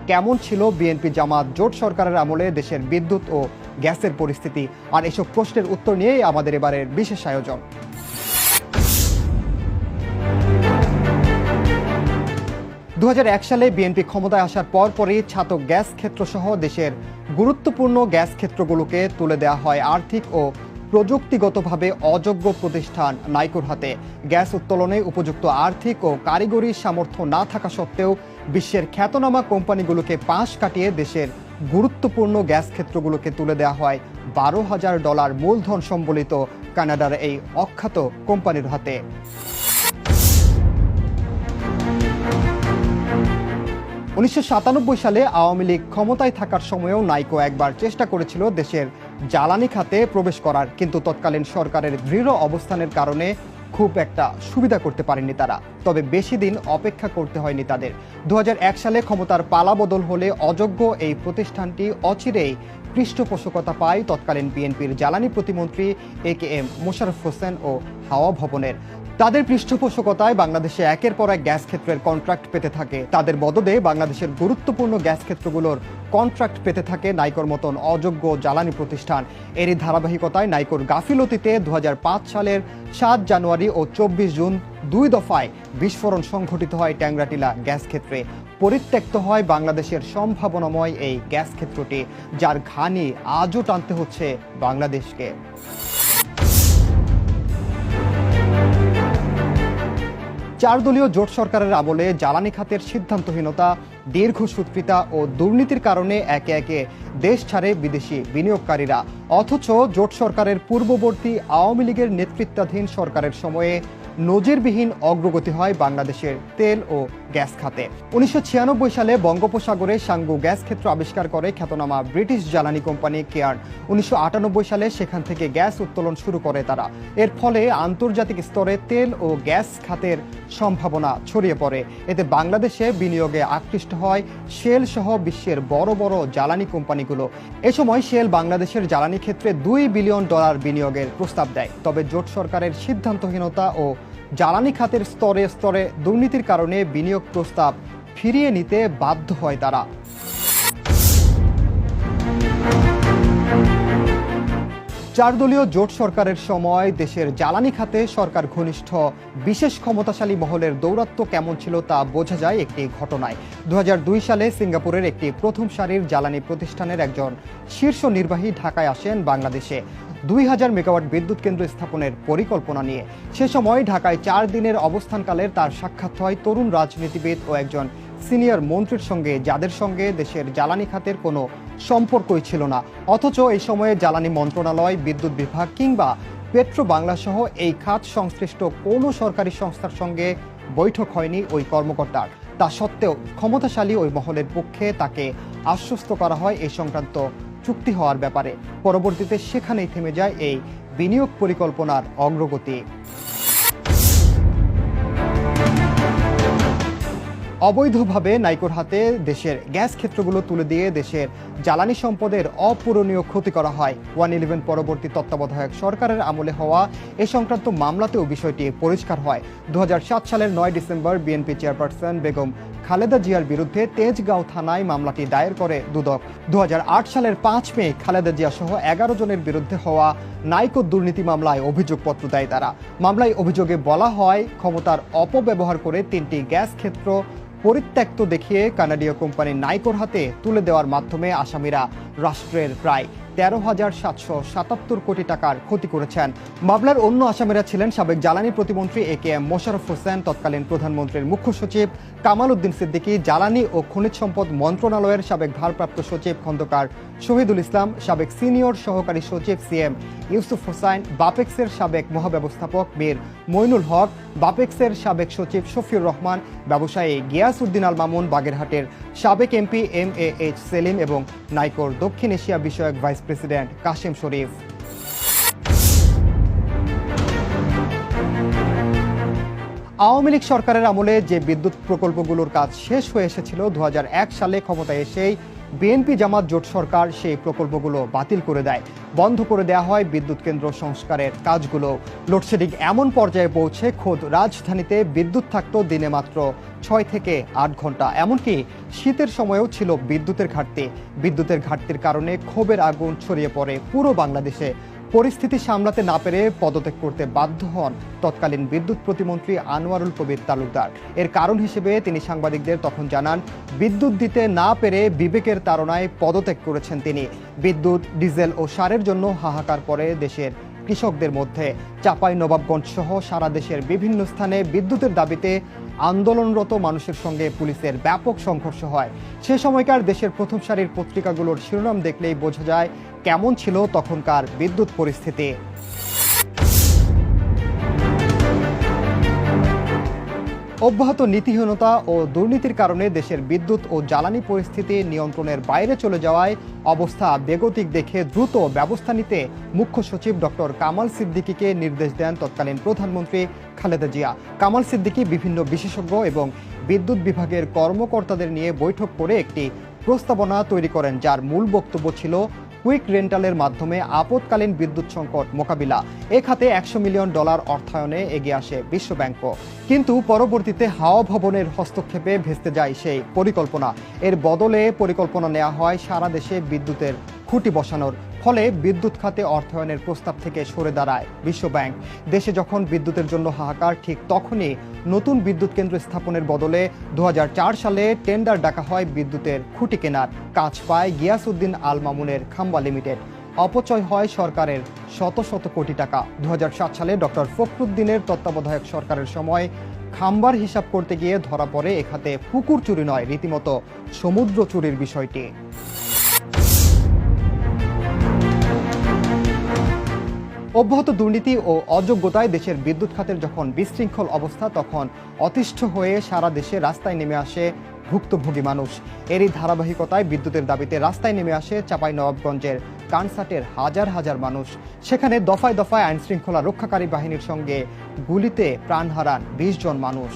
কেমন ছিল বিএনপি জামাত জোট সরকারের আমলে দেশের বিদ্যুৎ ও গ্যাসের পরিস্থিতি, আর এসব প্রশ্নের উত্তর নিয়েই আমাদের এবারের বিশেষ আয়োজন। 2001 সালে বিএনপি ক্ষমতায় আসার পরপরই ছাতক গ্যাস ক্ষেত্রসহ দেশের গুরুত্বপূর্ণ গ্যাস ক্ষেত্রগুলোকে তুলে দেওয়া হয় আর্থিক ও প্রযুক্তিগতভাবে অযোগ্য প্রতিষ্ঠান নাইকোর হাতে। গ্যাস উত্তোলনে উপযুক্ত আর্থিক ও কারিগরি সামর্থ্য না থাকা সত্ত্বেও বিশ্বের খ্যাতনামা কোম্পানিগুলোকে পাশ কাটিয়ে দেশের গুরুত্বপূর্ণ গ্যাস ক্ষেত্রগুলোকে তুলে দেওয়া হয় $12,000 মূলধন সম্বলিত কানাডার এই অখ্যাত কোম্পানির হাতে। 1997 সালে আওয়ামী লীগ ক্ষমতায় থাকার সময়েও নাইকো একবার চেষ্টা করেছিল দেশের জ্বালানি খাতে প্রবেশ করার, কিন্তু তৎকালীন সরকারের দৃঢ় অবস্থানের কারণে খুব একটা সুবিধা করতে পারেনি তারা। তবে বেশি দিন অপেক্ষা করতে হয়নি তাদের। 2001 সালে ক্ষমতার পালাবদল হলে অযোগ্য এই প্রতিষ্ঠানটি অচিরেই পৃষ্ঠপোষকতা পায় তৎকালীন বিএনপির জ্বালানি প্রতিমন্ত্রী AKM মোশাররফ হোসেন ও হাওয়া ভবনের। তাদের পৃষ্ঠপোষকতায় বাংলাদেশে একের পর এক গ্যাস ক্ষেত্রের কন্ট্রাক্ট পেতে থাকে। তাদের বদলে বাংলাদেশের গুরুত্বপূর্ণ গ্যাস ক্ষেত্রগুলোর কন্ট্রাক্ট পেতে থাকে নাইকোর মতন অযোগ্য জ্বালানি প্রতিষ্ঠান। এরই ধারাবাহিকতায় নাইকোর গাফিলতিতে 2005 সালের 7 জানুয়ারি ও 24 জুন 2 দফায় বিস্ফোরণ সংঘটিত হয় ট্যাংরাটিলা গ্যাস ক্ষেত্রে। পরিত্যক্ত হয় বাংলাদেশের সম্ভাবনাময় এই গ্যাস ক্ষেত্রটি, যার ঘানি আজও টানতে হচ্ছে বাংলাদেশকে। চার দলীয় জোট সরকারের আমলে জ্বালানি খাতের সিদ্ধান্তহীনতা, দীর্ঘসূত্রিতা ও দুর্নীতির কারণে একে একে দেশ ছাড়ে বিদেশি বিনিয়োগকারীরা। অথচ জোট সরকারের পূর্ববর্তী আওয়ামী লীগের নেতৃত্বাধীন সরকারের সময়ে নজিরবিহীন অগ্রগতি হয় বাংলাদেশের তেল ও গ্যাস খাতে। 1996 সালে বঙ্গোপসাগরে সাঙ্গু গ্যাস ক্ষেত্র আবিষ্কার করে খ্যাতনামা ব্রিটিশ জ্বালানি কোম্পানি কেয়ার্ন। 1998 সালে সেখান থেকে গ্যাস উত্তোলন শুরু করে তারা। এর ফলে আন্তর্জাতিক স্তরে তেল ও গ্যাস খাতের সম্ভাবনা ছড়িয়ে পড়ে। এতে বাংলাদেশে বিনিয়োগে আকৃষ্ট হয় শেল সহ বিশ্বের বড় বড় জ্বালানি কোম্পানিগুলো। এ সময় শেল বাংলাদেশের জ্বালানি ক্ষেত্রে $2 বিলিয়ন বিনিয়োগের প্রস্তাব দেয়। তবে জোট সরকারের সিদ্ধান্তহীনতা ও জ্বালানি খাতের স্তরে স্তরে দুর্নীতির কারণে বিনিয়োগ প্রস্তাব ফিরিয়ে নিতে বাধ্য হয় তারা। চার দলীয় জোট সরকারের সময় দেশের জ্বালানি খাতে সরকার ঘনিষ্ঠ বিশেষ ক্ষমতাশালী মহলের দৌরাত্ম্য কেমন ছিল তা বোঝা যায় একটি ঘটনায়। 2002 সালে সিঙ্গাপুরের একটি প্রথম সারির জ্বালানি প্রতিষ্ঠানের একজন শীর্ষ নির্বাহী ঢাকায় আসেন বাংলাদেশে 2000 মেগাওয়াট বিদ্যুৎ কেন্দ্র স্থাপনের পরিকল্পনা নিয়ে। সে সময় ঢাকায় 4 দিনের অবস্থানকালের তার সাক্ষাৎ হয় তরুণ রাজনীতিবিদ ও একজন সিনিয়র মন্ত্রীর সঙ্গে, যাদের সঙ্গে দেশের জ্বালানি খাতের কোনো সম্পর্কই ছিল না। অথচ এই সময়ে জ্বালানি মন্ত্রণালয়, বিদ্যুৎ বিভাগ কিংবা পেট্রো বাংলা সহ এই খাত সংশ্লিষ্ট কোনো সরকারি সংস্থার সঙ্গে বৈঠক হয়নি ওই কর্মকর্তার। তা সত্ত্বেও ক্ষমতাশালী ওই মহলের পক্ষে তাকে আশ্বস্ত করা হয় এই সংক্রান্ত চুক্তি হওয়ার ব্যাপারে। পরবর্তীতে সেখানেই থেমে যায় এই বিনিয়োগ পরিকল্পনার অগ্রগতি। অবৈধভাবে নাইকোর হাতে দেশের গ্যাস ক্ষেত্রগুলো তুলে দিয়ে দেশের জ্বালানি সম্পদের অপূরণীয় ক্ষতি করা হয়। 111 পরবর্তী তত্ত্বাবধায়ক সরকারের আমলে হওয়া এ সংক্রান্ত মামলাতেও বিষয়টি পরিষ্কার হয়। 2007 সালের 9 December BNP chairperson Begum Khaleda জিয়ার বিরুদ্ধে তেজগাঁও থানায় মামলাটি দায়ের করে দুদক। 2008 সালের 5 মে খালেদা জিয়া সহ 11 জনের বিরুদ্ধে হওয়া নাইকো দুর্নীতি মামলায় অভিযোগপত্র দেয় তারা। মামলায় অভিযোগে বলা হয়, ক্ষমতার অপব্যবহার করে 3টি গ্যাস ক্ষেত্র পরিত্যক্ত দেখিয়ে কানাডীয় কোম্পানি নাইকোর হাতে তুলে দেওয়ার মাধ্যমে আসামিরা রাষ্ট্রের প্রায় 13,777 কোটি টাকার ক্ষতি করেছেন। মামলার অন্য আসামিরা ছিলেন সাবেক জ্বালানি প্রতিমন্ত্রী AKM মোশাররফ হোসেন, তৎকালীন প্রধানমন্ত্রীর মুখ্য সচিব কামাল উদ্দিন সিদ্দিকী, জ্বালানি ও খনিজ সম্পদ মন্ত্রণালয়ের সাবেক ভারপ্রাপ্ত সচিব খন্দকার শহীদুল ইসলাম, সাবেক সিনিয়র সহকারী সচিব CM ইউসুফ হোসাইন, বাপেক্সের সাবেক মহাব্যবস্থাপক মীর মইনুল হক, বাপেক্সের সাবেক সচিব শফিউর রহমান, ব্যবসায়ী গিয়াসউদ্দিন আল মামুন, বাগেরহাটের সাবেক MP MAH সেলিম এবং নাইকোর দক্ষিণ এশিয়া বিষয়ক ভাইস প্রেসিডেন্ট কাশেম শরীফ। আওয়ামী লীগ সরকারের আমলে যে বিদ্যুৎ প্রকল্পগুলোর কাজ শেষ হয়ে এসেছিল 2001 সালে ক্ষমতায় এসেই বিএনপি জামাত জোট সরকার সেই প্রকল্পগুলো বাতিল করে দেয়, বন্ধ করে দেওয়া হয় বিদ্যুৎ কেন্দ্র সংস্কারের কাজগুলো। লোডশেডিং এমন পর্যায়ে পৌঁছে খোদ রাজধানীতে বিদ্যুৎ থাকতো দিনে মাত্র 6 থেকে 8 ঘন্টা। এমনকি শীতের সময়েও ছিল বিদ্যুতের ঘাটতি। বিদ্যুতের ঘাটতির কারণে ক্ষোভের আগুন ছড়িয়ে পড়ে পুরো বাংলাদেশে। পরিস্থিতি সামলাতে না পেরে পদত্যাগ করতে বাধ্য হন তৎকালীন বিদ্যুৎ প্রতিমন্ত্রী আনোয়ারুল কবির তালুকদার। এর কারণ হিসেবে তিনি সাংবাদিকদের তখন জানান, বিদ্যুৎ দিতে না পেরে বিবেকের তাড়নায় পদত্যাগ করেছেন তিনি। বিদ্যুৎ, ডিজেল ও সারের জন্য হাহাকার পরে দেশের কৃষকদের মধ্যে। চাঁপাইনবাবগঞ্জ সহ সারা দেশের বিভিন্ন স্থানে বিদ্যুতের দাবিতে আন্দোলনরত মানুষের সঙ্গে পুলিশের ব্যাপক সংঘর্ষ হয়। সে সময়কার দেশের প্রথম সারির পত্রিকাগুলোর শিরোনাম দেখলেই বোঝা যায় কেমন ছিল তখনকার বিদ্যুৎ পরিস্থিতি। অব্যাহত নীতিহীনতা ও দুর্নীতির কারণে দেশের বিদ্যুৎ ও জ্বালানি পরিস্থিতি নিয়ন্ত্রণের বাইরে চলে যাওয়ায় অবস্থা বেগতিক দেখে দ্রুত ব্যবস্থা নিতে মুখ্য সচিব ডক্টর কামাল সিদ্দিকীকে নির্দেশ দেন তৎকালীন প্রধানমন্ত্রী খালেদা জিয়া। কামাল সিদ্দিকী বিভিন্ন বিশেষজ্ঞ এবং বিদ্যুৎ বিভাগের কর্মকর্তাদের নিয়ে বৈঠক করে একটি প্রস্তাবনা তৈরি করেন, যার মূল বক্তব্য ছিল কুইক রেন্টালের মাধ্যমে আপৎকালীন বিদ্যুৎ সংকট মোকাবিলা। এ খাতে $100 মিলিয়ন অর্থায়নে এগিয়ে আসে বিশ্বব্যাংকও। কিন্তু পরবর্তীতে হাওয়া ভবনের হস্তক্ষেপে ভেস্তে যায় সেই পরিকল্পনা। এর বদলে পরিকল্পনা নেওয়া হয় সারা দেশে বিদ্যুতের খুঁটি বসানোর। ফলে বিদ্যুৎ খাতে অর্থায়নের প্রস্তাব থেকে সরে দাঁড়ায় বিশ্বব্যাংক। দেশে যখন বিদ্যুতের জন্য হাহাকার, ঠিক তখনই নতুন বিদ্যুৎ কেন্দ্র স্থাপনের বদলে 2004 সালে টেন্ডার ডাকা হয় বিদ্যুতের খুঁটি কেনার। কাজ পায় গিয়াসউদ্দিন আল মামুনের খাম্বা লিমিটেড। অপচয় হয় সরকারের শত শত কোটি টাকা। 2007 সালে ডক্টর ফখরুদ্দিনের তত্ত্বাবধায়ক সরকারের সময় খাম্বার হিসাব করতে গিয়ে ধরা পড়ে এ খাতে পুকুর চুরি নয়, রীতিমতো সমুদ্র চুরির বিষয়টি। অব্যাহত দুর্নীতি ও অযোগ্যতায় দেশের বিদ্যুৎ খাতের যখন বিশৃঙ্খল অবস্থা, তখন অতিষ্ঠ হয়ে সারা দেশে রাস্তায় নেমে আসে ভুক্তভোগী মানুষ। এরই ধারাবাহিকতায় বিদ্যুতের দাবিতে রাস্তায় নেমে আসে চাঁপাইনবাবগঞ্জের কানসাটের হাজার হাজার মানুষ। সেখানে দফায় দফায় আইনশৃঙ্খলা রক্ষাকারী বাহিনীর সঙ্গে গুলিতে প্রাণ হারান 20 জন মানুষ।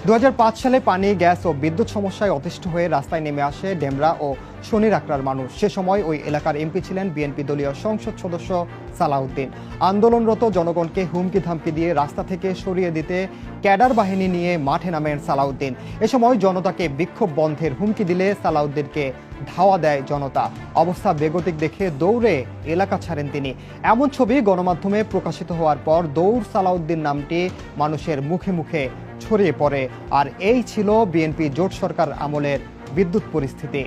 2005 সালে পানি, গ্যাস ও বিদ্যুৎ সমস্যায় অতিষ্ঠ হয়ে রাস্তায় নেমে আসে ডেমরা ও শনির আকড়ার মানুষ। সে সময় ওই এলাকার এমপি ছিলেন বিএনপি দলীয় সংসদ সদস্য সালাউদ্দিন। আন্দোলনরত জনগণকে হুমকি ধামকি দিয়ে রাস্তা থেকে সরিয়ে দিতে ক্যাডার বাহিনী নিয়ে মাঠে নামেন সালাউদ্দিন। এ সময় জনতাকে বিক্ষোভ বন্ধের হুমকি দিলে সালাউদ্দিনকে ধাওয়া দেয় জনতা। অবস্থা বেগতিক দেখে দৌড়ে এলাকা ছাড়েন তিনি। এমন ছবি গণমাধ্যমে প্রকাশিত হওয়ার পর দৌড় সালাউদ্দিন নামটি মানুষের মুখে মুখে ছড়িয়ে পড়ে। আর এই ছিল বিএনপি জোট সরকার আমলের বিদ্যুৎ পরিস্থিতি।